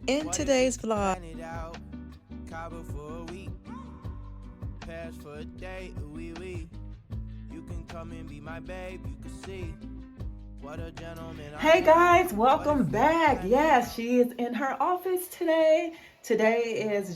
In today's vlog, For a day, you can come and be my babe. You can see what a gentleman. Hey guys, welcome back. Yes, she is in her office today. Today is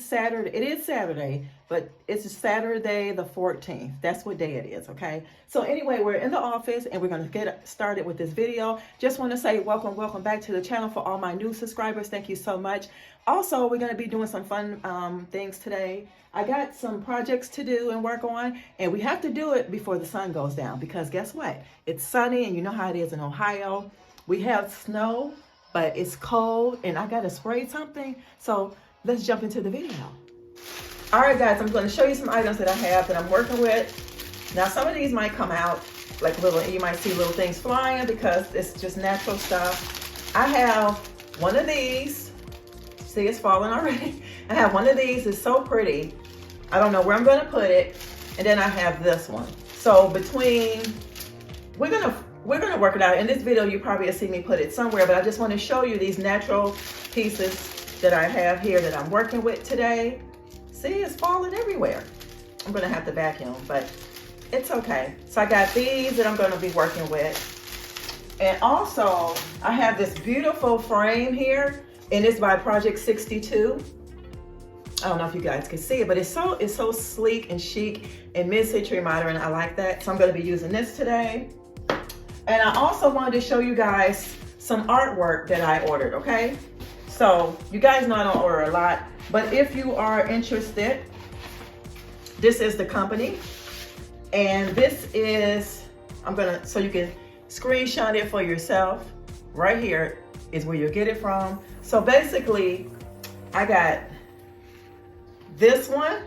Saturday. It is Saturday, but it's Saturday the 14th. That's what day it is, okay? So anyway, we're in the office and we're going to get started with this video. Just want to say welcome back to the channel for all my new subscribers. Thank you so much. Also, we're going to be doing some fun things today. I got some projects to do and work on, and we have to do it before the sun goes down because guess what? It's sunny, and you know how it is in Ohio. We have snow, but it's cold, and I got to spray something. So let's jump into the video. All right, guys, I'm going to show you some items that I have that I'm working with. Now, some of these might come out like you might see little things flying because it's just natural stuff. I have one of these. See, it's falling already. I have one of these. It's so pretty. I don't know where I'm going to put it. And then I have this one. So we're gonna work it out. In this video, you probably have seen me put it somewhere, but I just want to show you these natural pieces that I have here that I'm working with today. See, it's falling everywhere. I'm gonna have to vacuum, but it's okay. So I got these that I'm gonna be working with. And also, I have this beautiful frame here, and it's by Project 62. I don't know if you guys can see it, but it's so sleek and chic and mid-century modern. I like that. So I'm going to be using this today. And I also wanted to show you guys some artwork that I ordered, okay? So you guys know I don't order a lot, but if you are interested, this is the company. And this is, so you can screenshot it for yourself. Right here is where you'll get it from. So basically, I got this one.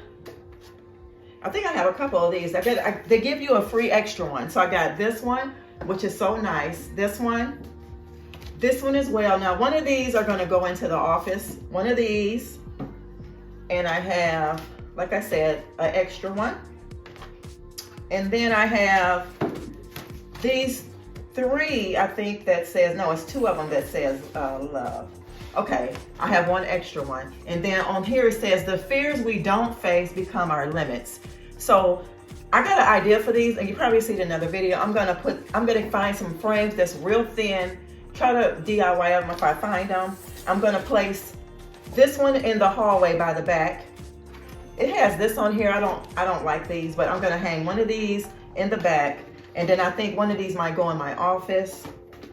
I think I have a couple of these. They give you a free extra one. So I got this one, which is so nice. This one as well. Now, one of these are going to go into the office. One of these. And I have, like I said, an extra one. And then I have these three, I think that says, no, it's two of them that says love. Okay, I have one extra one. And then on here it says, the fears we don't face become our limits. So I got an idea for these, and you probably see it in another video. I'm gonna find some frames that's real thin, try to DIY them if I find them. I'm gonna place this one in the hallway by the back. It has this on here. I don't like these, but I'm gonna hang one of these in the back. And then I think one of these might go in my office.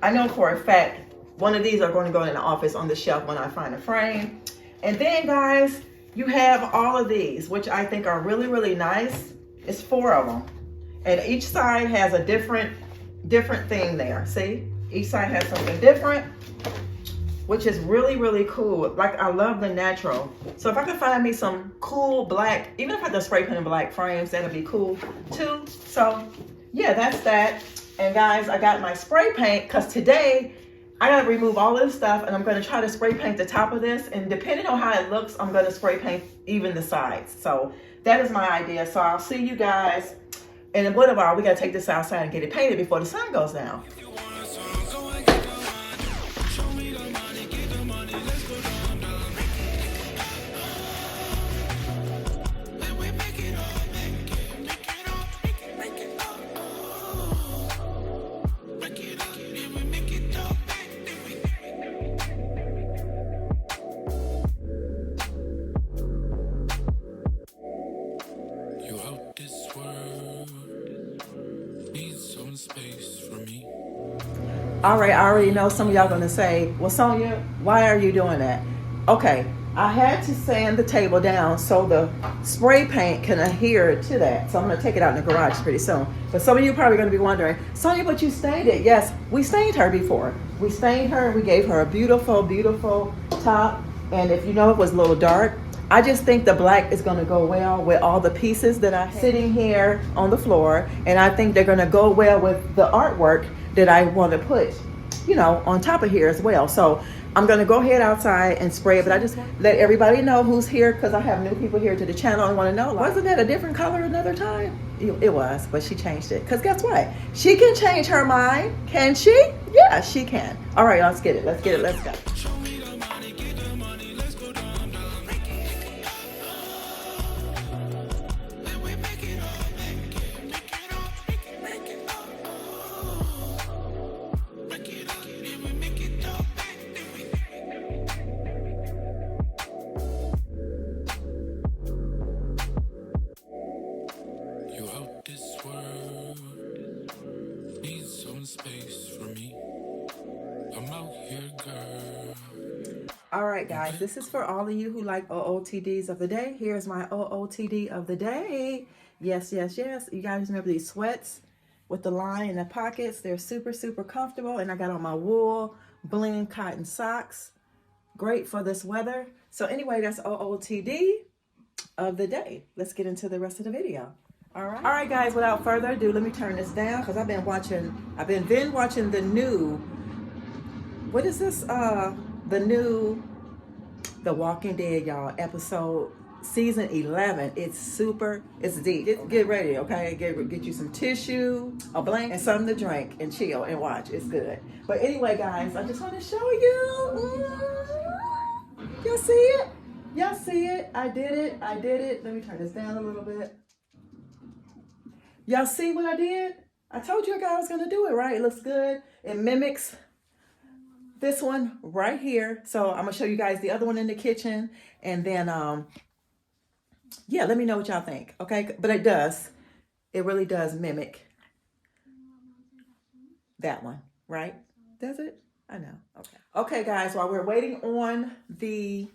I know for a fact one of these are going to go in the office on the shelf when I find a frame. And then guys, you have all of these, which I think are really, really nice. It's 4 of them. And each side has a different thing there. See? Each side has something different, which is really, really cool. Like, I love the natural. So if I could find me some cool black, even if I had to spray paint in black frames, that'd be cool too. So yeah, that's that. And guys, I got my spray paint because today I gotta remove all this stuff, and I'm gonna try to spray paint the top of this, and depending on how it looks, I'm gonna spray paint even the sides. So that is my idea. So I'll see you guys in a little while. We gotta take this outside and get it painted before the sun goes down. All right, I already know some of y'all gonna say, well, Sonia, why are you doing that? Okay, I had to sand the table down so the spray paint can adhere to that. So I'm gonna take it out in the garage pretty soon. But some of you are probably gonna be wondering, Sonia, but you stained it. Yes, we stained her before. We stained her, we gave her a beautiful, beautiful top. And if you know it was a little dark, I just think the black is gonna go well with all the pieces that I have sitting here on the floor. And I think they're gonna go well with the artwork that I want to put, you know, on top of here as well. So I'm gonna go ahead outside and spray it, but I just let everybody know who's here because I have new people here to the channel and want to know, wasn't that a different color another time? It was, but she changed it. Because guess what? She can change her mind. Can she? Yeah, she can. All right, let's get it. Let's get it. Let's go. All right, guys, this is for all of you who like OOTDs of the day. Here's my OOTD of the day. Yes, yes, yes. You guys remember these sweats with the line in the pockets? They're super, super comfortable. And I got on my wool bling cotton socks. Great for this weather. So anyway, that's OOTD of the day. Let's get into the rest of the video. All right, guys, without further ado, let me turn this down because I've been watching the new, what is this? The Walking Dead, y'all, season 11. It's deep. Get ready, okay? Get you some tissue, a blanket, and something to drink, and chill and watch. It's good. But anyway, guys, I just want to show you. Y'all see it? Y'all see it? I did it. Let me turn this down a little bit. Y'all see what I did? I told you I was going to do it, right? It looks good. It mimics this one right here. So I'm gonna show you guys the other one in the kitchen, and then yeah, let me know what y'all think. Okay, but it really does mimic that one, right? Does it? I know. Okay, guys, while we're waiting on the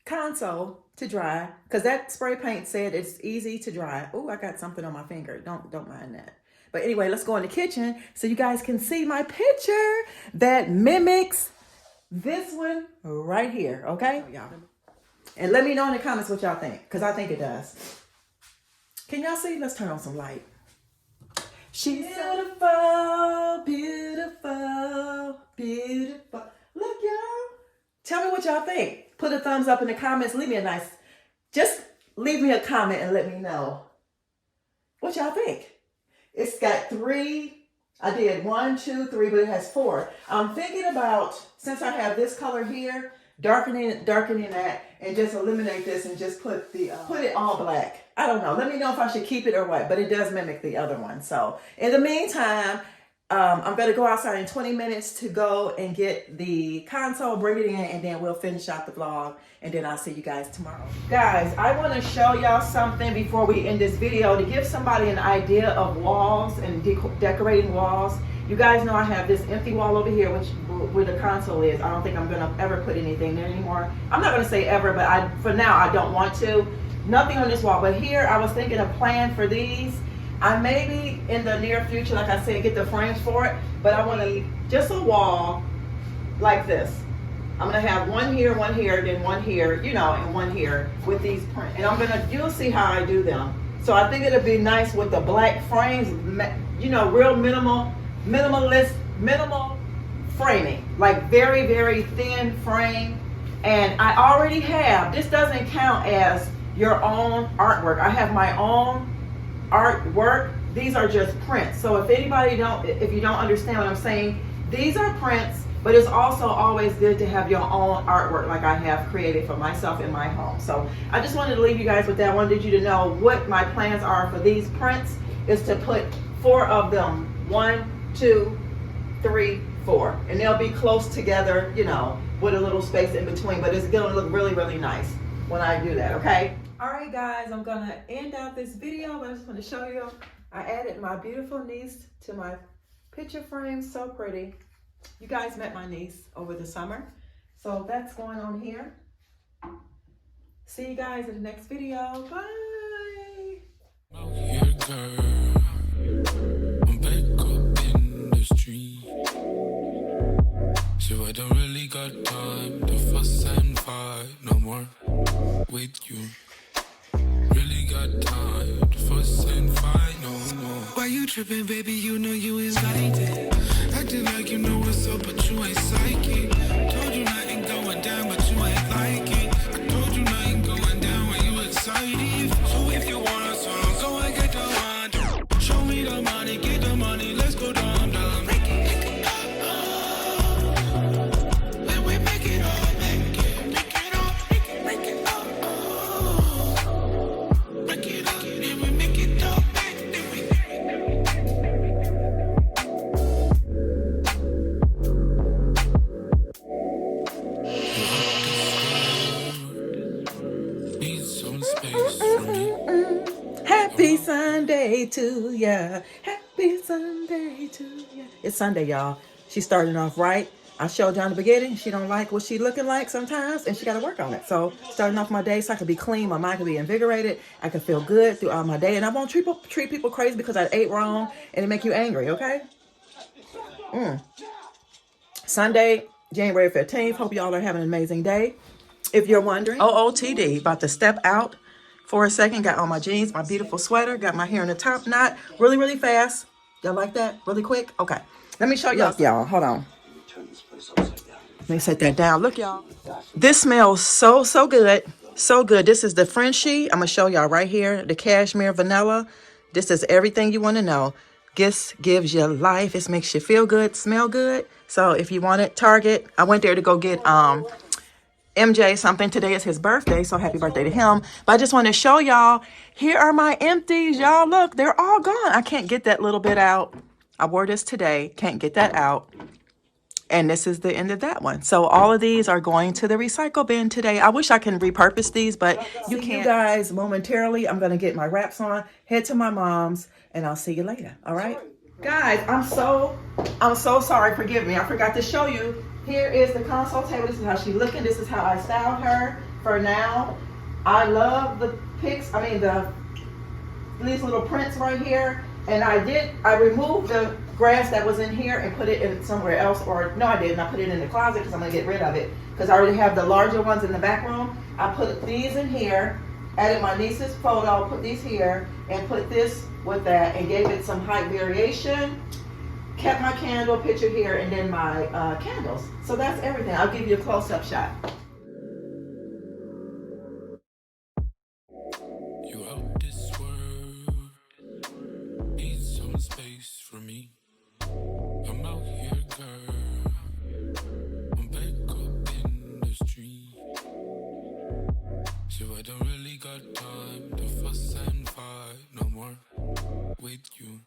console to dry, because that spray paint said it's easy to dry. Oh, I got something on my finger. Don't mind that. But anyway, let's go in the kitchen so you guys can see my picture that mimics this one right here, okay? Y'all. And let me know in the comments what y'all think, because I think it does. Can y'all see? Let's turn on some light. She's beautiful, beautiful, beautiful. Look, y'all. Tell me what y'all think. Put a thumbs up in the comments. Just leave me a comment and let me know what y'all think. It's got 3. I did 1, 2, 3, but it has 4. I'm thinking about, since I have this color here, darkening that and just eliminate this and just put it all black. I don't know. Let me know if I should keep it or what, but it does mimic the other one. So in the meantime, I'm going to go outside in 20 minutes to go and get the console, bring it in, and then we'll finish out the vlog, and then I'll see you guys tomorrow. Guys, I want to show y'all something before we end this video to give somebody an idea of walls and decorating walls. You guys know I have this empty wall over here, where the console is. I don't think I'm going to ever put anything there anymore. I'm not going to say ever, but for now, I don't want to. Nothing on this wall, but here I was thinking of plan for these. I maybe in the near future, like I said, get the frames for it, but I want to just a wall like this. I'm going to have one here, then one here, and one here with these prints. And you'll see how I do them. So I think it'll be nice with the black frames, real minimal framing, like very, very thin frame. And I already have, this doesn't count as your own artwork. I have my own artwork. These are just prints. So if you don't understand what I'm saying, these are prints, but it's also always good to have your own artwork like I have created for myself in my home. So I just wanted to leave you guys with that. I wanted you to know what my plans are for these prints is to put 4 of them. 1, 2, 3, 4. And they'll be close together, with a little space in between, but it's gonna look really, really nice when I do that, okay? All right, guys, I'm gonna end out this video, but I just want to show you, I added my beautiful niece to my picture frame. So pretty. You guys met my niece over the summer. So that's going on here. See you guys in the next video. Bye. Out here, girl. I'm back up in the street. So I don't really got time to fuss and fight no more with you. Really got time to fuss and fight no more. Why you tripping, baby? You know you invited. Acting like you know what's up, but you ain't psychic. Told you nothing going down, but you ain't like it. I told you nothing going down when you excited. So if you want a song, go and get the one. Show me the money, get the money, let's go down, down. Happy Sunday to ya. Happy Sunday to ya. It's Sunday, y'all. She's starting off right. I showed John the beginning. She don't like what she looking like sometimes, and she got to work on it. So starting off my day so I could be clean, my mind could be invigorated, I could feel good throughout my day, and I won't treat people crazy because I ate wrong and it make you angry, okay? Sunday, January 15th. Hope y'all are having an amazing day. If you're wondering, OOTD, about to step out for a second. Got on my jeans, my beautiful sweater, got my hair in a top knot, really, really fast. Y'all like that? Really quick? Okay. Let me show y'all. Look, y'all, hold on. Let me set that down. Look, y'all. This smells so, so good. So good. This is the Frenchie. I'm going to show y'all right here. The cashmere vanilla. This is everything you want to know. This gives you life. It makes you feel good, smell good. So if you want it, Target. I went there to go get MJ something. Today is his birthday, so happy birthday to him. But I just want to show y'all, here are my empties. Y'all, look, they're all gone. I can't get that little bit out. I wore this today. Can't get that out. And this is the end of that one. So all of these are going to the recycle bin today. I wish I can repurpose these, but you can't. You guys, momentarily, I'm going to get my wraps on, head to my mom's, and I'll see you later. All right? Guys, I'm so sorry. Forgive me. I forgot to show you. Here is the console table. This is how she's looking. This is how I styled her for now. I love the pics. I mean, these little prints right here. And I removed the grass that was in here and put it in somewhere else. Or no, I didn't. I put it in the closet because I'm going to get rid of it. Because I already have the larger ones in the back room. I put these in here. Added my niece's photo. Put these here. And put this with that. And gave it some height variation. Kept my candle picture here. And then my candles. So that's everything. I'll give you a close-up shot. You out this world, need some space for me. I'm out here, girl. I'm back up in the street. So I don't really got time to fuss and fight no more with you.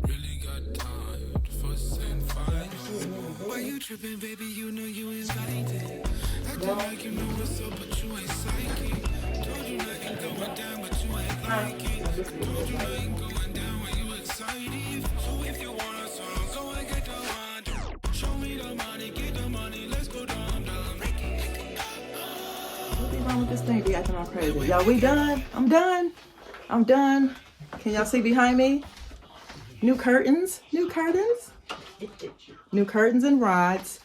Really got time to fuss and fight no more. Why you tripping, baby? You know you invited. Acting like you know what's up, but you ain't psychic. Told you nothing going down, but you ain't like it. Told you nothing going down when you excited. So if you want a song, go and get the one. Show me the money, get the money, let's go down, down. What's wrong with this thing? Be acting all crazy. Y'all, we done? I'm done. I'm done. Can y'all see behind me? New curtains. New curtains. New curtains and rods.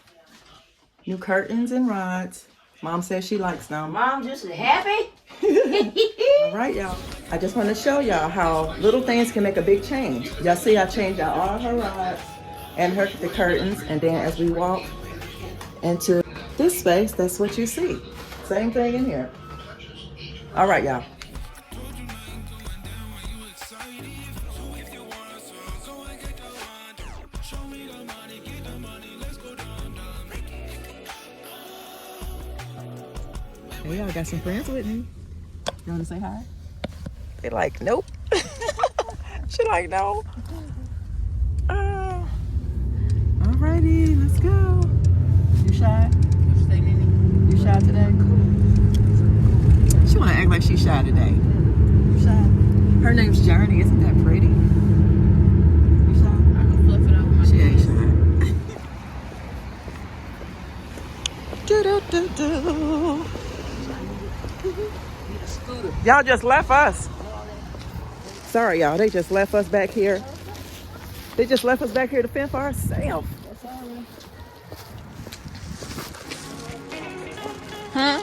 New curtains and rods. Mom says she likes them. Mom just happy? All right, y'all. I just want to show y'all how little things can make a big change. Y'all see I changed out all her rods and the curtains. And then as we walk into this space, that's what you see. Same thing in here. All right, y'all. Hey, y'all, got some friends with me. You want to say hi? They like, nope. She like, no. Alrighty, let's go. You shy? You shy today? She want to act like she's shy today. You shy? Her name's Journey. Isn't that pretty? You shy? I can fluff it over my She ain't face. shy. Do-do-do-do. Y'all just left us. Sorry, y'all. They just left us back here. They just left us back here to fend for ourselves. Huh?